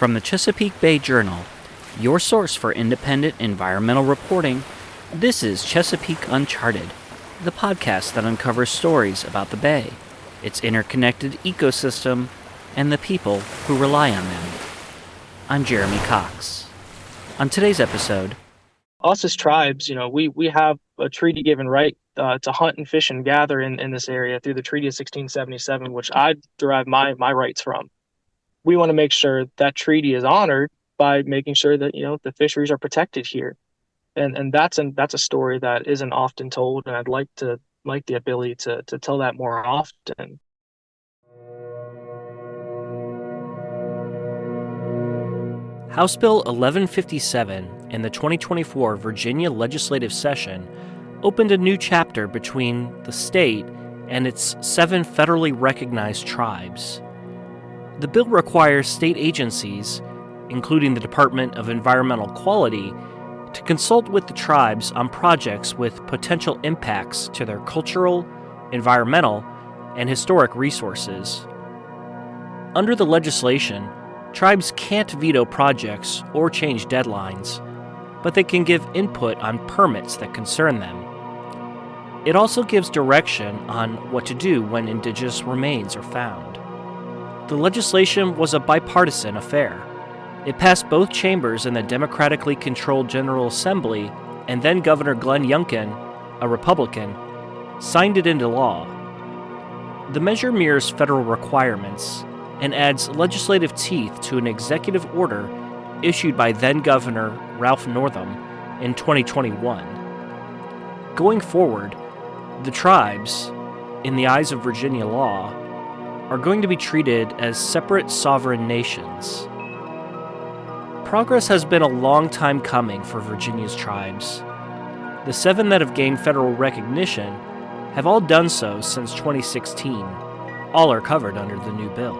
From the Chesapeake Bay Journal, your source for independent environmental reporting, this is Chesapeake Uncharted, the podcast that uncovers stories about the Bay, its interconnected ecosystem, and the people who rely on them. I'm Jeremy Cox. On today's episode, us as tribes, we have a treaty-given right to hunt and fish and gather in this area through the Treaty of 1677, which I derive my rights from. We want to make sure that treaty is honored by making sure that the fisheries are protected here, and that's a story that isn't often told, and I'd like the ability to tell that more often. House Bill 1157 in the 2024 Virginia legislative session opened a new chapter between the state and its 7 federally recognized tribes. The bill requires state agencies, including the Department of Environmental Quality, to consult with the tribes on projects with potential impacts to their cultural, environmental, and historic resources. Under the legislation, tribes can't veto projects or change deadlines, but they can give input on permits that concern them. It also gives direction on what to do when indigenous remains are found. The legislation was a bipartisan affair. It passed both chambers in the democratically controlled General Assembly, and then Governor Glenn Youngkin, a Republican, signed it into law. The measure mirrors federal requirements and adds legislative teeth to an executive order issued by then-Governor Ralph Northam in 2021. Going forward, the tribes, in the eyes of Virginia law, are going to be treated as separate sovereign nations. Progress has been a long time coming for Virginia's tribes. The 7 that have gained federal recognition have all done so since 2016. All are covered under the new bill.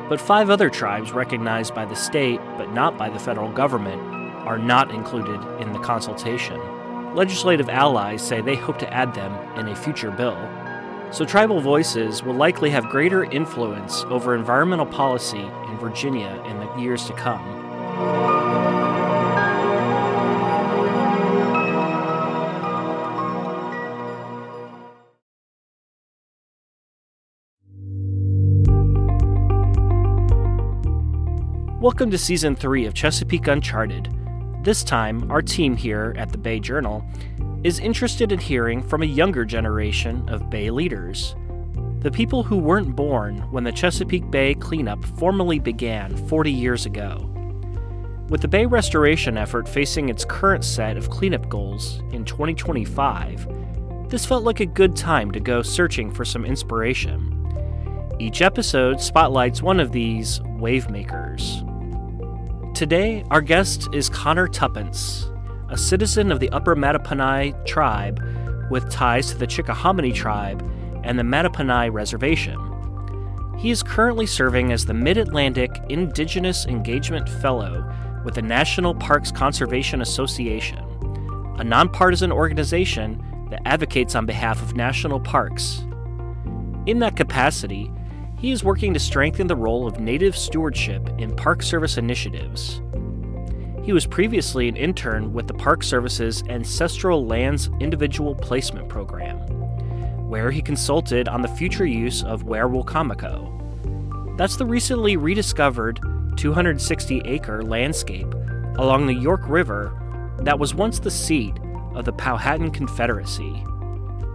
But 5 other tribes recognized by the state but not by the federal government are not included in the consultation. Legislative allies say they hope to add them in a future bill. So tribal voices will likely have greater influence over environmental policy in Virginia in the years to come. Welcome to Season 3 of Chesapeake Uncharted. This time, our team here at the Bay Journal is interested in hearing from a younger generation of Bay leaders, the people who weren't born when the Chesapeake Bay cleanup formally began 40 years ago. With the Bay restoration effort facing its current set of cleanup goals in 2025, this felt like a good time to go searching for some inspiration. Each episode spotlights one of these wave makers. Today, our guest is Connor Tupponce, a citizen of the Upper Mattaponi tribe with ties to the Chickahominy tribe and the Mattaponi Reservation. He is currently serving as the Mid-Atlantic Indigenous Engagement Fellow with the National Parks Conservation Association, a nonpartisan organization that advocates on behalf of national parks. In that capacity, he is working to strengthen the role of Native stewardship in Park Service initiatives. He was previously an intern with the Park Service's Ancestral Lands Individual Placement Program, where he consulted on the future use of Werowocomoco. That's the recently rediscovered 260-acre landscape along the York River that was once the seat of the Powhatan Confederacy.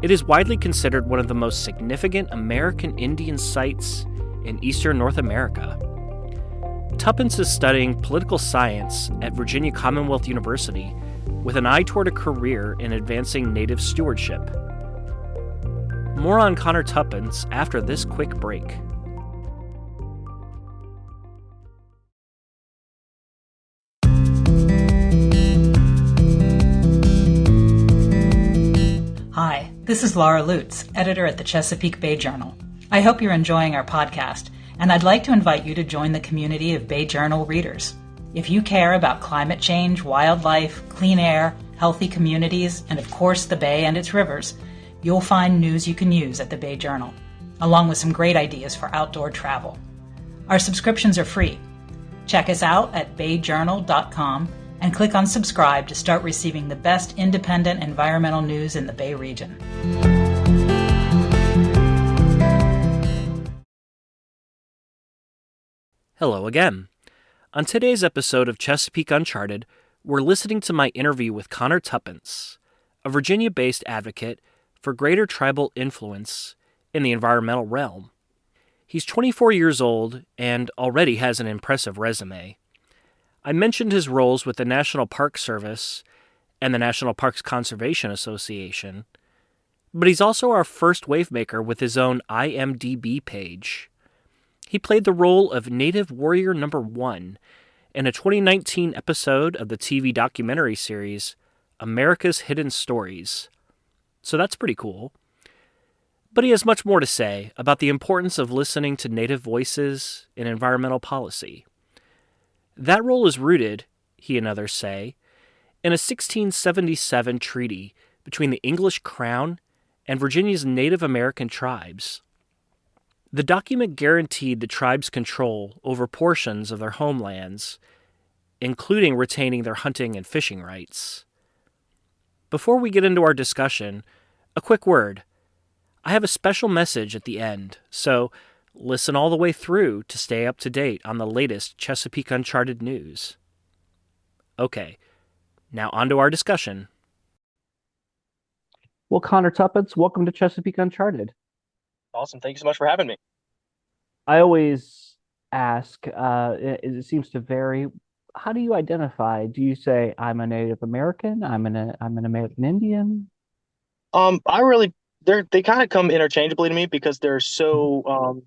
It is widely considered one of the most significant American Indian sites in eastern North America. Tupponce is studying political science at Virginia Commonwealth University with an eye toward a career in advancing Native stewardship. More on Connor Tupponce after this quick break. Hi, this is Laura Lutz, editor at the Chesapeake Bay Journal. I hope you're enjoying our podcast, and I'd like to invite you to join the community of Bay Journal readers. If you care about climate change, wildlife, clean air, healthy communities, and of course the Bay and its rivers, you'll find news you can use at the Bay Journal, along with some great ideas for outdoor travel. Our subscriptions are free. Check us out at bayjournal.com and click on subscribe to start receiving the best independent environmental news in the Bay region. Hello again. On today's episode of Chesapeake Uncharted, we're listening to my interview with Connor Tupponce, a Virginia-based advocate for greater tribal influence in the environmental realm. He's 24 years old and already has an impressive resume. I mentioned his roles with the National Park Service and the National Parks Conservation Association, but he's also our first wavemaker with his own IMDb page. He played the role of Native Warrior Number 1 in a 2019 episode of the TV documentary series America's Hidden Stories. So that's pretty cool. But he has much more to say about the importance of listening to Native voices in environmental policy. That role is rooted, he and others say, in a 1677 treaty between the English Crown and Virginia's Native American tribes. The document guaranteed the tribes' control over portions of their homelands, including retaining their hunting and fishing rights. Before we get into our discussion, a quick word. I have a special message at the end, so listen all the way through to stay up to date on the latest Chesapeake Uncharted news. Okay, now on to our discussion. Well, Connor Tupponce, welcome to Chesapeake Uncharted. Awesome. Thank you so much for having me. I always ask, it seems to vary, how do you identify? Do you say, I'm a Native American, I'm an American Indian? They kind of come interchangeably to me because they're so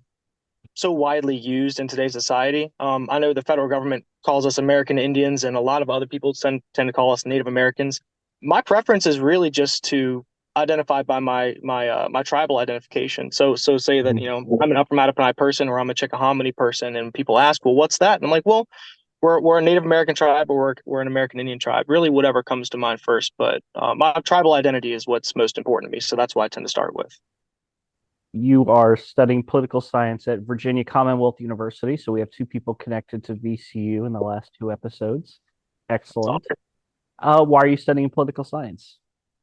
widely used in today's society. I know the federal government calls us American Indians, and a lot of other people tend to call us Native Americans. My preference is really just to identify by my tribal identification. So say that I'm an Upper Mattaponi person or I'm a Chickahominy person, and people ask, well, what's that? And I'm like, well, we're a Native American tribe, or we're an American Indian tribe. Really, whatever comes to mind first. But my tribal identity is what's most important to me, so that's what I tend to start with. You are studying political science at Virginia Commonwealth University, so we have two people connected to VCU in the last two episodes. Excellent. Why are you studying political science?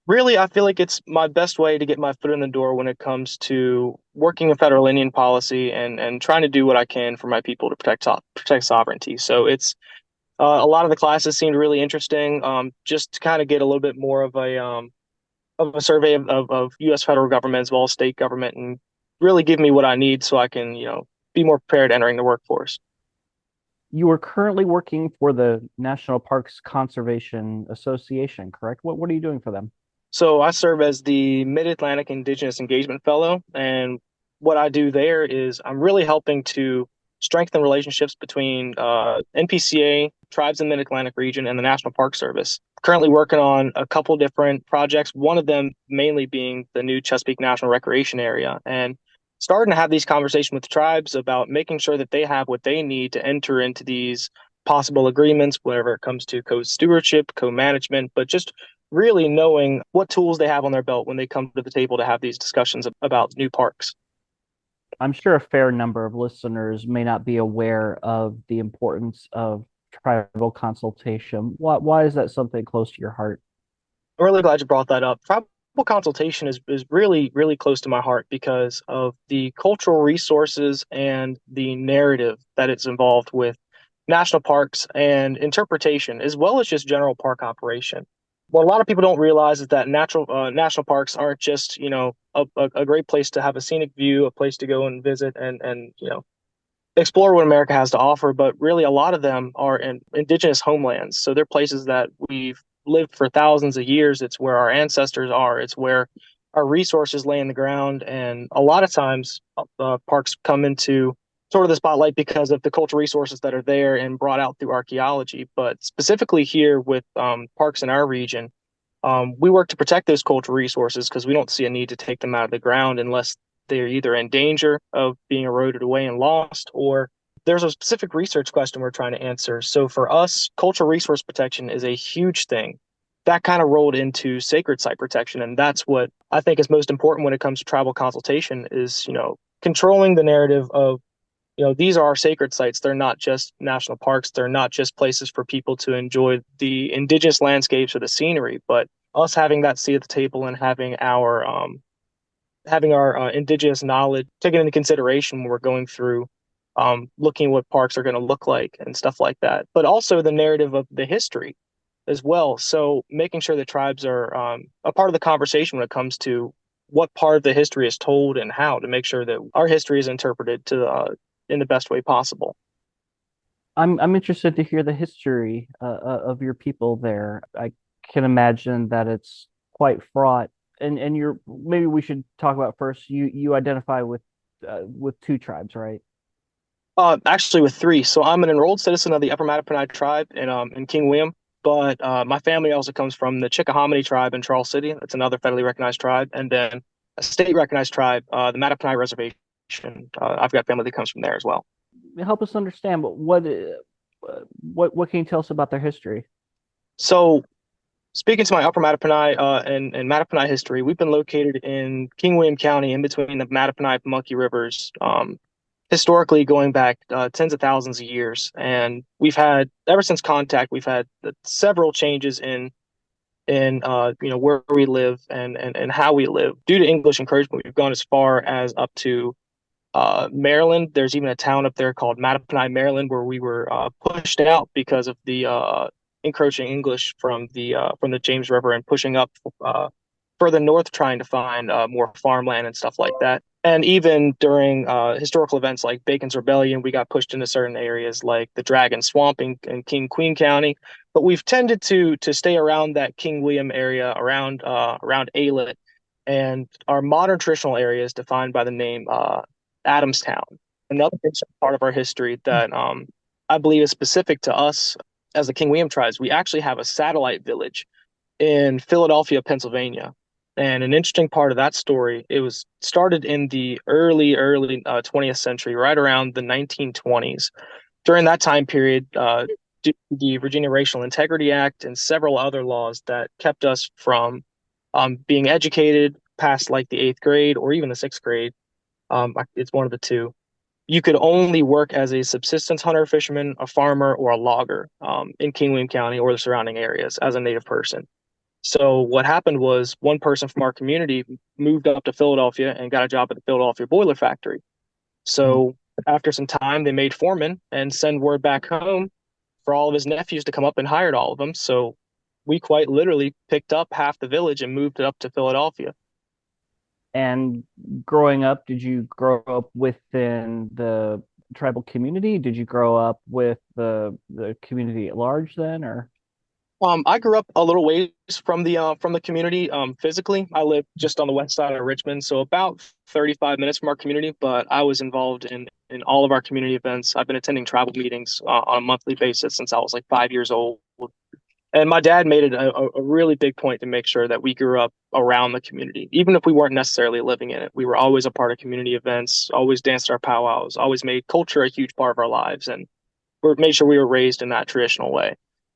Really, I feel like it's my best way to get my foot in the door when it comes to working in federal Indian policy and trying to do what I can for my people to protect sovereignty. So it's a lot of the classes seemed really interesting. Just to kind of get a little bit more of a survey of U.S. federal government as well as state government, and really give me what I need so I can be more prepared entering the workforce. You are currently working for the National Parks Conservation Association, correct? What are you doing for them? So I serve as the Mid-Atlantic Indigenous Engagement Fellow, and what I do there is I'm really helping to strengthen relationships between NPCA, tribes in the Mid-Atlantic region, and the National Park Service. Currently working on a couple different projects, one of them mainly being the new Chesapeake National Recreation Area, and starting to have these conversations with tribes about making sure that they have what they need to enter into these possible agreements, whenever it comes to co-stewardship, co-management, but just really knowing what tools they have on their belt when they come to the table to have these discussions about new parks. I'm sure a fair number of listeners may not be aware of the importance of tribal consultation. Why is that something close to your heart? I'm really glad you brought that up. Tribal consultation is really, really close to my heart because of the cultural resources and the narrative that it's involved with national parks and interpretation, as well as just general park operation. What a lot of people don't realize is that national parks aren't just a great place to have a scenic view, a place to go and visit and explore what America has to offer, but really a lot of them are in indigenous homelands. So they're places that we've lived for thousands of years. It's where our ancestors are. It's where our resources lay in the ground, and a lot of times parks come into sort of the spotlight because of the cultural resources that are there and brought out through archaeology. But specifically here with parks in our region, we work to protect those cultural resources because we don't see a need to take them out of the ground unless they're either in danger of being eroded away and lost, or there's a specific research question we're trying to answer. So for us, cultural resource protection is a huge thing. That kind of rolled into sacred site protection. And that's what I think is most important when it comes to tribal consultation is, controlling the narrative of these are our sacred sites. They're not just national parks. They're not just places for people to enjoy the indigenous landscapes or the scenery, but us having that seat at the table and having our indigenous knowledge taken into consideration when we're going through looking what parks are going to look like and stuff like that, but also the narrative of the history as well. So making sure the tribes are a part of the conversation when it comes to what part of the history is told and how to make sure that our history is interpreted in the best way possible. I'm interested to hear the history of your people there. I can imagine that it's quite fraught. And maybe we should talk about first. You identify with two tribes, right? Actually, with three. So I'm an enrolled citizen of the Upper Mattaponi tribe in King William, but my family also comes from the Chickahominy tribe in Charles City. That's another federally recognized tribe, and then a state recognized tribe, the Mattaponi Reservation. I've got family that comes from there as well. Help us understand, but what can you tell us about their history? So, speaking to my Upper Mattaponi and Mattaponi history, we've been located in King William County in between the Mattaponi and Pamunkey rivers. Historically going back tens of thousands of years, and we've had ever since contact we've had several changes in where we live and how we live due to English encouragement. We've gone as far as up to Maryland. There's even a town up there called Mattaponi, Maryland, where we were pushed out because of the encroaching English from the James River and pushing up further north, trying to find more farmland and stuff like that. And even during historical events like Bacon's Rebellion, we got pushed into certain areas like the Dragon Swamp in King Queen County. But we've tended to stay around that King William area, around Alet, and our modern traditional area is defined by the name Adamstown. Another part of our history that I believe is specific to us as the King William tribes. We actually have a satellite village in Philadelphia, Pennsylvania. And an interesting part of that story, it was started in the early 20th century, right around the 1920s. During that time period, the Virginia Racial Integrity Act and several other laws that kept us from being educated past like the 8th grade or even the 6th grade. It's one of the two. You could only work as a subsistence hunter, fisherman, a farmer, or a logger in King William County or the surrounding areas as a Native person. So what happened was one person from our community moved up to Philadelphia and got a job at the Philadelphia boiler factory. So after some time, they made foreman and send word back home for all of his nephews to come up and hired all of them. So we quite literally picked up half the village and moved it up to Philadelphia. And growing up, did you grow up within the tribal community? Did you grow up with the community at large then, or? I grew up a little ways from the community. Physically, I live just on the west side of Richmond, so about 35 minutes from our community. But I was involved in all of our community events. I've been attending tribal meetings on a monthly basis since I was like 5 years old. And my dad made it a really big point to make sure that we grew up around the community, even if we weren't necessarily living in it. We were always a part of community events, always danced our powwows, always made culture a huge part of our lives, and made sure we were raised in that traditional way.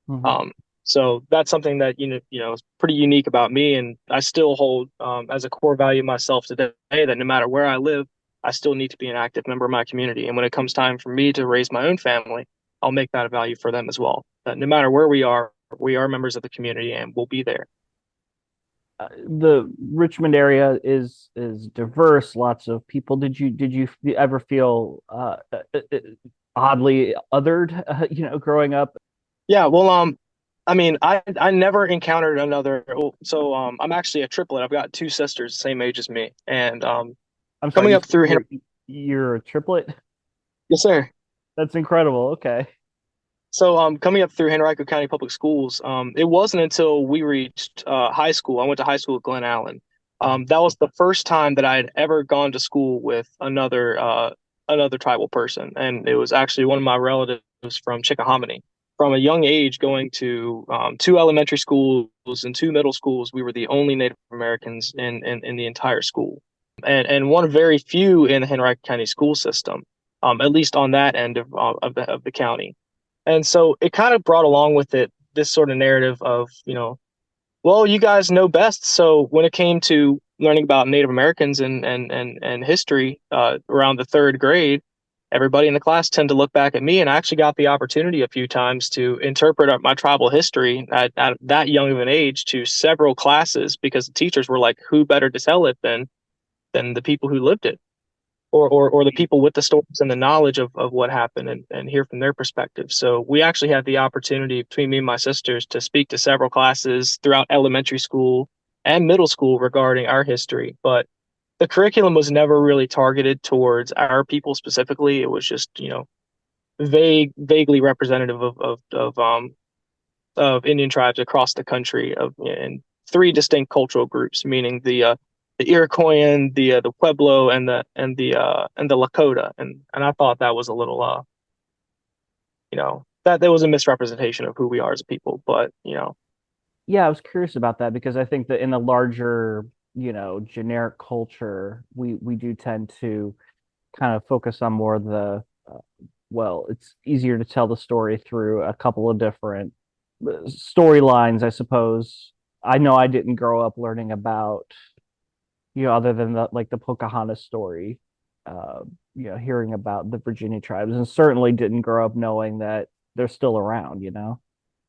Mm-hmm. So that's something that is pretty unique about me, and I still hold as a core value myself today that no matter where I live, I still need to be an active member of my community. And when it comes time for me to raise my own family, I'll make that a value for them as well. That no matter where we are members of the community, and we'll be there. The Richmond area is diverse, lots of people. Did you ever feel oddly othered, growing up? Yeah, well, I mean, I never encountered another. So I'm actually a triplet. I've got two sisters, the same age as me, and I'm sorry, coming up through you're a triplet? Yes, sir. That's incredible. Okay. So coming up through Henrico County Public Schools, it wasn't until we reached high school. I went to high school at Glen Allen. That was the first time that I had ever gone to school with another tribal person, and it was actually one of my relatives from Chickahominy. From a young age, going to two elementary schools and two middle schools, we were the only Native Americans in the entire school, and one of very few in the Henrico County school system, at least on that end of the county. And so it kind of brought along with it this sort of narrative of, well, you guys know best. So when it came to learning about Native Americans and history around the third grade, everybody in the class tend to look back at me, and I actually got the opportunity a few times to interpret my tribal history at that young of an age to several classes, because the teachers were like, who better to tell it than the people who lived it, or the people with the stories and the knowledge of what happened, and hear from their perspective. So we actually had the opportunity between me and my sisters to speak to several classes throughout elementary school and middle school regarding our history. But the curriculum was never really targeted towards our people specifically. It was just, vaguely representative of Indian tribes across the country, in three distinct cultural groups, meaning the Iroquoian, the Pueblo, and the Lakota. And I thought that was a little that there was a misrepresentation of who we are as a people. But Yeah, I was curious about that because I think that in the larger, generic culture, we do tend to kind of focus on more of the, well, it's easier to tell the story through a couple of different storylines, I suppose. I know I didn't grow up learning about, other than the Pocahontas story, uh, hearing about the Virginia tribes, and certainly didn't grow up knowing that they're still around.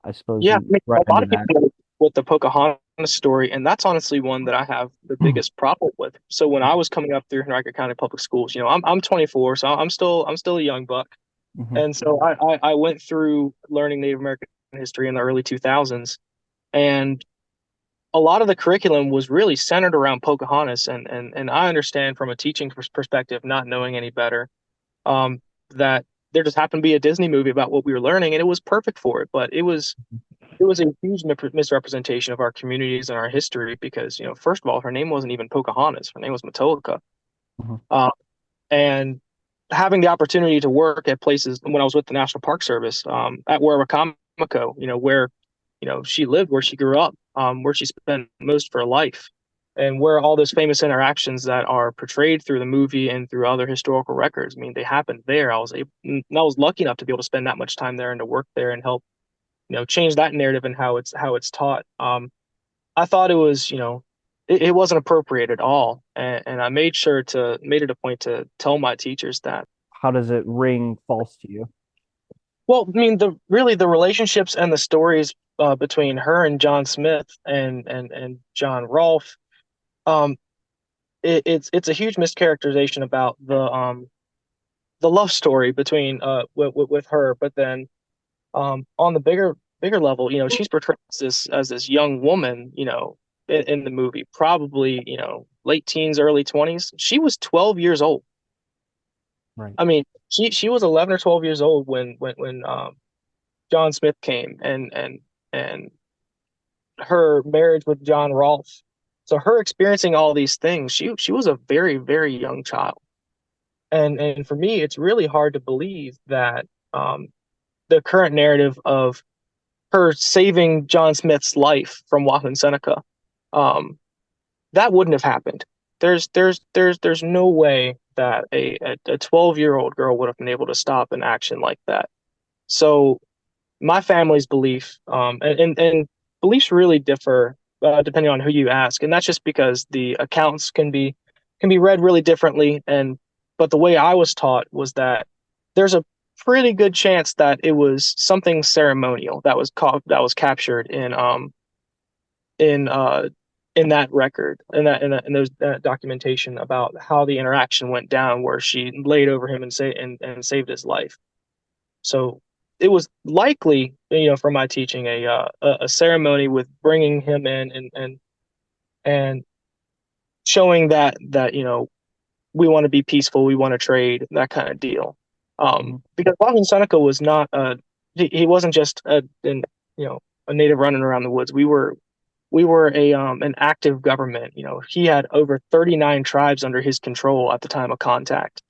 I suppose yeah, I you mean, right a lot into of that. people know with the Pocahontas story, and that's honestly one that I have the biggest problem with. So when I was coming up through Henrico County Public Schools, I'm 24, so I'm still a young buck. Mhm. And so I went through learning Native American history in the early 2000s, and a lot of the curriculum was really centered around Pocahontas. And I understand from a teaching perspective, not knowing any better, um, that there just happened to be a Disney movie about what we were learning, and it was perfect for it. But it was a huge misrepresentation of our communities and our history, because first of all, her name wasn't even Pocahontas; her name was Matoaka. Mhm. Uh, and having the opportunity to work at places when I was with the National Park Service, at Werowocomoco, where she lived, where she grew up, where she spent most of her life, and where all those famous interactions that are portrayed through the movie and through other historical records, I mean, they happened there. I was lucky enough to be able to spend that much time there and to work there and help change that narrative and how it's taught. I thought it wasn't appropriate at all, and I made it a point to tell my teachers that. How does it ring false to you? Well, I mean, the relationships and the stories between her and John Smith and John Rolfe, um, it's a huge mischaracterization about the love story between with her. But then, on the bigger level, she's portrayed as this young woman, in the movie, probably late teens, early 20s. She was 12 years old. Right. I mean, she was 11 or 12 years old when John Smith came, and her marriage with John Rolfe. So her experiencing all these things, she was a very, very young child. And for me, it's really hard to believe that the current narrative of her saving John Smith's life from Watson Seneca, um, that wouldn't have happened. There's no way that a 12-year-old girl would have been able to stop an action like that. So my family's belief, and beliefs really differ depending on who you ask, and that's just because the accounts can be read really differently. But the way I was taught was that there's a pretty good chance that it was something ceremonial that was captured in in that record, in those that documentation about how the interaction went down, where she laid over him and saved his life. So it was likely, from my teaching, a ceremony with bringing him in and showing that we want to be peaceful, we want to trade, that kind of deal. Mhm. Because Lachlan Seneca was not he wasn't just a native running around the woods. We were an active government. He had over 39 tribes under his control at the time of contact.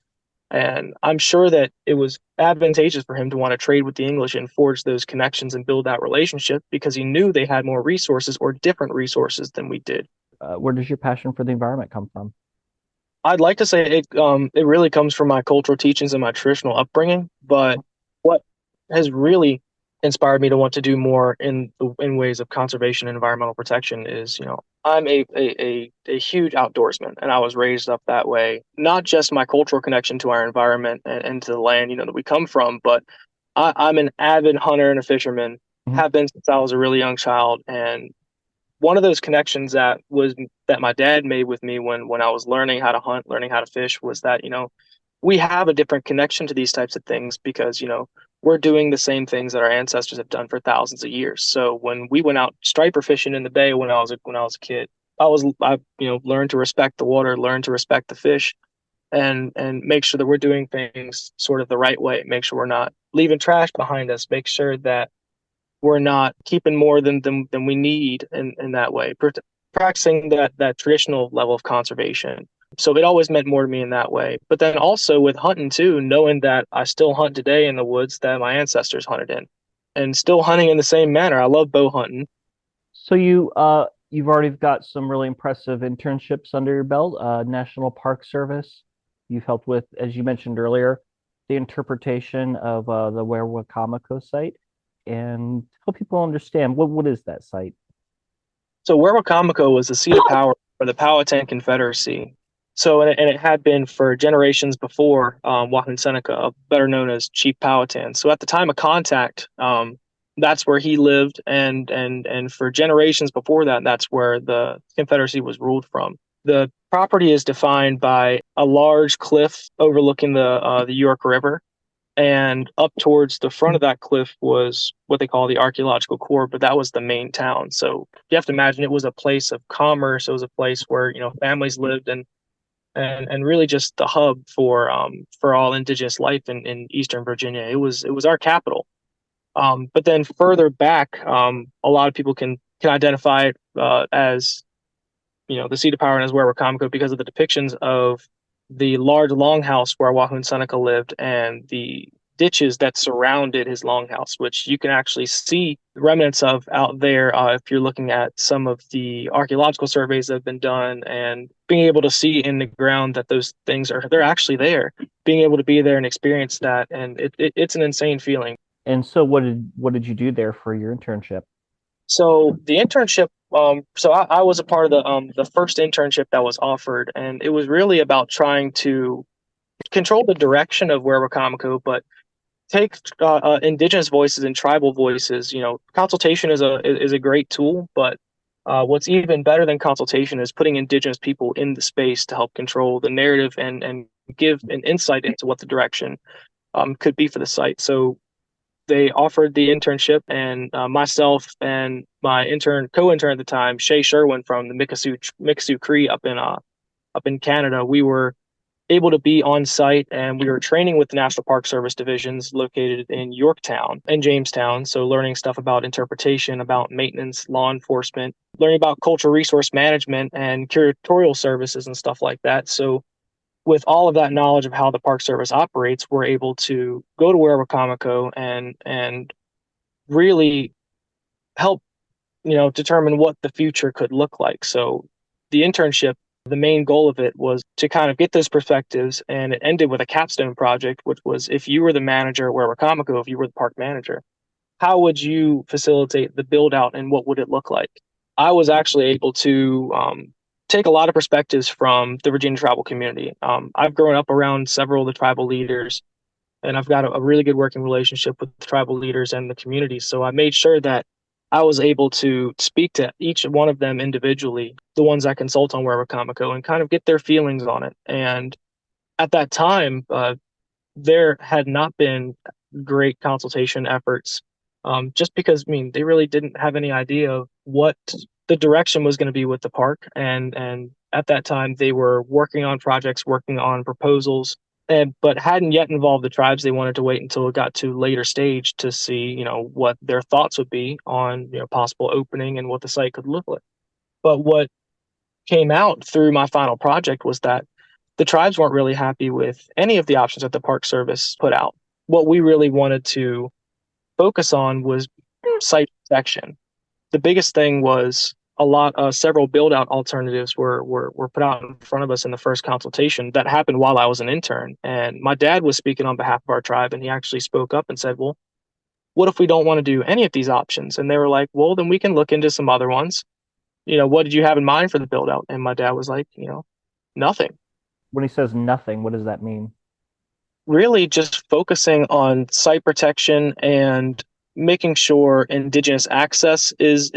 And I'm sure that it was advantageous for him to want to trade with the English and forge those connections and build that relationship, because he knew they had more resources, or different resources, than we did. Where does your passion for the environment come from? I'd like to say it really comes from my cultural teachings and my traditional upbringing, but what has really inspired me to want to do more in ways of conservation and environmental protection is, I'm a huge outdoorsman, and I was raised up that way. Not just my cultural connection to our environment and to the land, that we come from, but I'm an avid hunter and a fisherman, Mhm. have been since I was a really young child. And one of those connections that my dad made with me when I was learning how to hunt, learning how to fish, was that, we have a different connection to these types of things because, we're doing the same things that our ancestors have done for thousands of years. So when we went out striper fishing in the bay when I was a kid, I learned to respect the water, learned to respect the fish, and make sure that we're doing things sort of the right way. Make sure we're not leaving trash behind us. Make sure that we're not keeping more than we need in that way. Practicing that traditional level of conservation. So it always meant more to me in that way. But then also with hunting too, knowing that I still hunt today in the woods that my ancestors hunted in, and still hunting in the same manner. I love bow hunting. So you've already got some really impressive internships under your belt. National Park Service. You've helped with, as you mentioned earlier, the interpretation of the Werowocomoco site, and help people understand what is that site. So Werowocomoco was the seat of power for the Powhatan Confederacy. So and it had been for generations before Wahun Seneca, better known as Chief Powhatan. So at the time of contact, that's where he lived, and for generations before that, that's where the Confederacy was ruled from. The property is defined by a large cliff overlooking the York River, and up towards the front of that cliff was what they call the archaeological core, but that was the main town. So you have to imagine it was a place of commerce. It was a place where families lived, and really just the hub for all indigenous life in Eastern Virginia. It was our capital. But then further back, a lot of people can identify it as the seat of power, and as Werowocomoco, because of the depictions of the large longhouse where Wahun Seneca lived and the ditches that surrounded his longhouse, which you can actually see remnants of out there if you're looking at some of the archaeological surveys that have been done, and being able to see in the ground that those things they're actually there. Being able to be there and experience that, and it's an insane feeling. And so what did you do there for your internship? So the internship, so I was a part of the first internship that was offered, and it was really about trying to control the direction of Werowocomoco, but take indigenous voices and tribal voices. Consultation is a great tool, but what's even better than consultation is putting indigenous people in the space to help control the narrative and give an insight into what the direction could be for the site. So they offered the internship, and myself and my co-intern at the time, Shay Sherwin from the Mikisew Cree up in Canada, we were able to be on site, and we were training with the National Park Service divisions located in Yorktown and Jamestown. So learning stuff about interpretation, about maintenance, law enforcement, learning about cultural resource management and curatorial services and stuff like that. So with all of that knowledge of how the Park Service operates, we're able to go to Werowocomoco and really help, determine what the future could look like. So the internship, the main goal of it was to kind of get those perspectives, and it ended with a capstone project, which was, if you were the manager at Werowocomoco, if you were the park manager, how would you facilitate the build out and what would it look like? I was actually able to take a lot of perspectives from the Virginia tribal community. I've grown up around several of the tribal leaders, and I've got a really good working relationship with the tribal leaders and the community. So I made sure that I was able to speak to each one of them individually, the ones I consult on Werowocomoco, and kind of get their feelings on it. And at that time, there had not been great consultation efforts, just because, they really didn't have any idea of what the direction was going to be with the park. And at that time, they were working on projects, working on proposals, but hadn't yet involved the tribes. They wanted to wait until it got to later stage to see, what their thoughts would be on, possible opening and what the site could look like. But what came out through my final project was that the tribes weren't really happy with any of the options that the Park Service put out. What we really wanted to focus on was site protection. The biggest thing was several build out alternatives were put out in front of us in the first consultation that happened while I was an intern. And my dad was speaking on behalf of our tribe, and he actually spoke up and said, well, what if we don't want to do any of these options? And they were like, well, then we can look into some other ones. what did you have in mind for the build out? And my dad was like, nothing. When he says nothing, what does that mean? Really just focusing on site protection and making sure Indigenous access is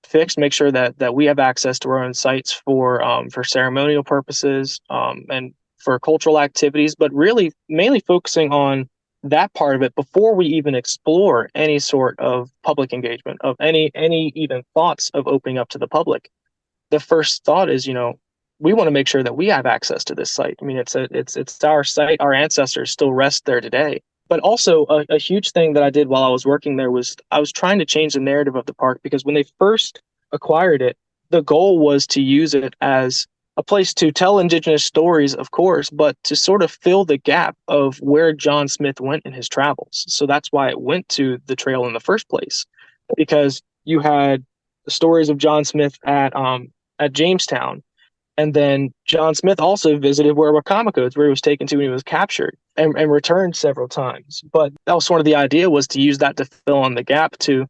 fixed. Make sure that we have access to our own sites for ceremonial purposes and for cultural activities, but really mainly focusing on that part of it before we even explore any sort of public engagement of any even thoughts of opening up to the public. The first thought is, we want to make sure that we have access to this site. I mean, it's our site. Our ancestors still rest there today. But also a huge thing that I did while I was working there was I was trying to change the narrative of the park, because when they first acquired it, the goal was to use it as a place to tell Indigenous stories, of course, but to sort of fill the gap of where John Smith went in his travels. So that's why it went to the trail in the first place, because you had the stories of John Smith at Jamestown. And then John Smith also visited Werowocomoco, where he was taken to when he was captured, and returned several times. But that was sort of the idea, was to use that to fill in the gap, to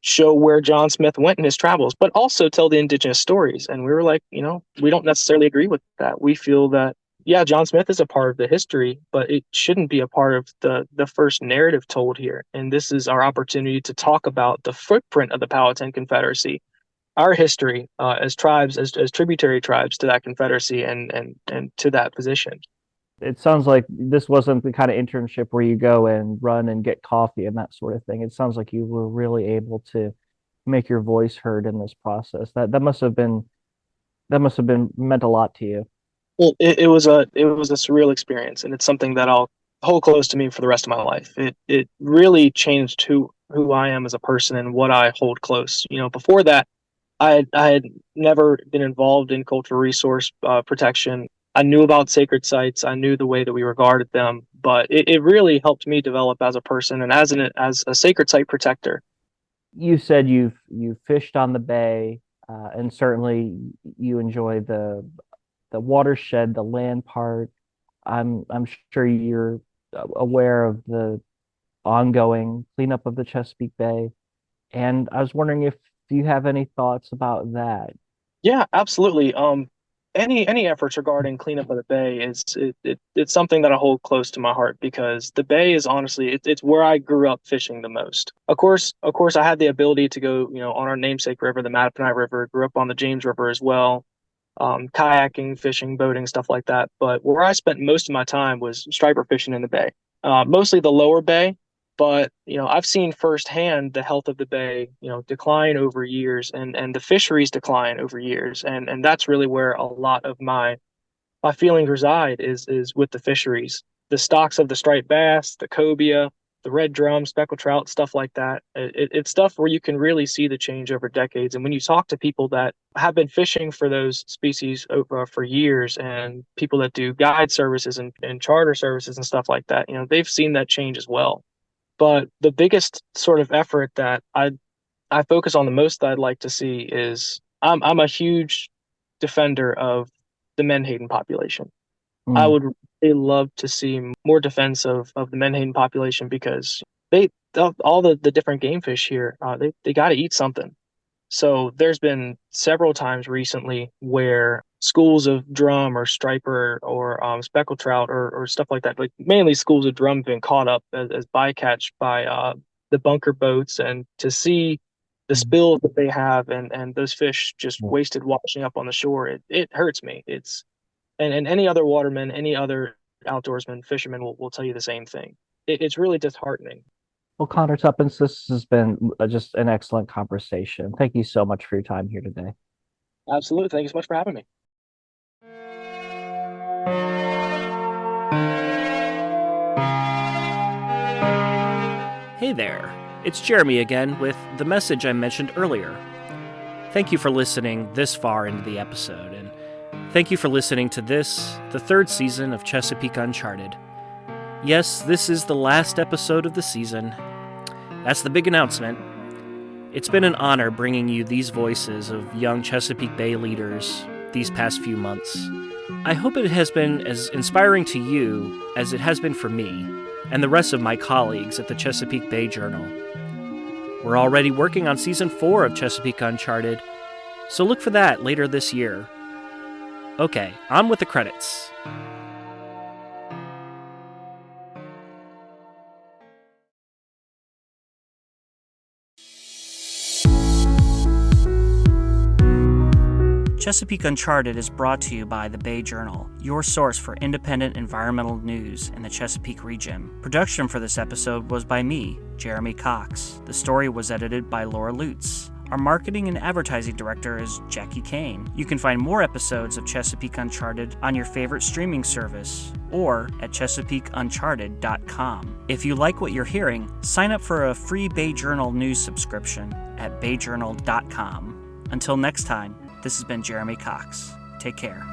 show where John Smith went in his travels, but also tell the Indigenous stories. And we were like, we don't necessarily agree with that. We feel that, yeah, John Smith is a part of the history, but it shouldn't be a part of the first narrative told here. And this is our opportunity to talk about the footprint of the Powhatan Confederacy, our history as tribes, as tributary tribes to that confederacy and to that position. It sounds like this wasn't the kind of internship where you go and run and get coffee and that sort of thing. It sounds like you were really able to make your voice heard in this process. That must have been meant a lot to you. Well, it was a surreal experience, and it's something that I'll hold close to me for the rest of my life. It really changed who I am as a person and what I hold close. Before that, I had never been involved in cultural resource protection. I knew about sacred sites. I knew the way that we regarded them, but it really helped me develop as a person and as a sacred site protector. You said you've fished on the bay, and certainly you enjoy the watershed, the land part. I'm sure you're aware of the ongoing cleanup of the Chesapeake Bay, and I was wondering if you have any thoughts about that. Yeah, absolutely. Any efforts regarding cleanup of the bay it's something that I hold close to my heart, because the bay is honestly it's where I grew up fishing the most. Of course, I had the ability to go on our namesake river, the Mattaponi River. Grew up on the James River as well, kayaking, fishing, boating, stuff like that. But where I spent most of my time was striper fishing in the bay, mostly the lower bay. But I've seen firsthand the health of the bay, decline over years, and the fisheries decline over years, and that's really where a lot of my feelings reside is with the fisheries, the stocks of the striped bass, the cobia, the red drum, speckled trout, stuff like that. It's stuff where you can really see the change over decades. And when you talk to people that have been fishing for those species for years, and people that do guide services and charter services and stuff like that, they've seen that change as well. But the biggest sort of effort that I focus on the most that I'd like to see is I'm a huge defender of the menhaden population. I Mm. would really love to see more defense of the menhaden population, because they all the different game fish here, they got to eat something. So there's been several times recently where schools of drum or striper or speckled trout or stuff like that, like mainly schools of drum, have been caught up as bycatch by the bunker boats, and to see the spills that they have, and those fish just wasted washing up on the shore, it hurts me. And any other waterman, any other outdoorsman, fisherman will tell you the same thing. It's really disheartening. Well, Connor Tuppence, this has been just an excellent conversation. Thank you so much for your time here today. Absolutely. Thank you so much for having me. Hey there, it's Jeremy again with the message I mentioned earlier. Thank you for listening this far into the episode, and thank you for listening to this, the third season of Chesapeake Uncharted. Yes, this is the last episode of the season. That's the big announcement. It's been an honor bringing you these voices of young Chesapeake Bay leaders these past few months. I hope it has been as inspiring to you as it has been for me and the rest of my colleagues at the Chesapeake Bay Journal. We're already working on Season 4 of Chesapeake Uncharted, So look for that later this year. Okay, on with the credits. Chesapeake Uncharted is brought to you by the Bay Journal, your source for independent environmental news in the Chesapeake region. Production for this episode was by me, Jeremy Cox. The story was edited by Laura Lutz. Our marketing and advertising director is Jackie Kane. You can find more episodes of Chesapeake Uncharted on your favorite streaming service or at ChesapeakeUncharted.com. If you like what you're hearing, sign up for a free Bay Journal news subscription at BayJournal.com. Until next time, this has been Jeremy Cox. Take care.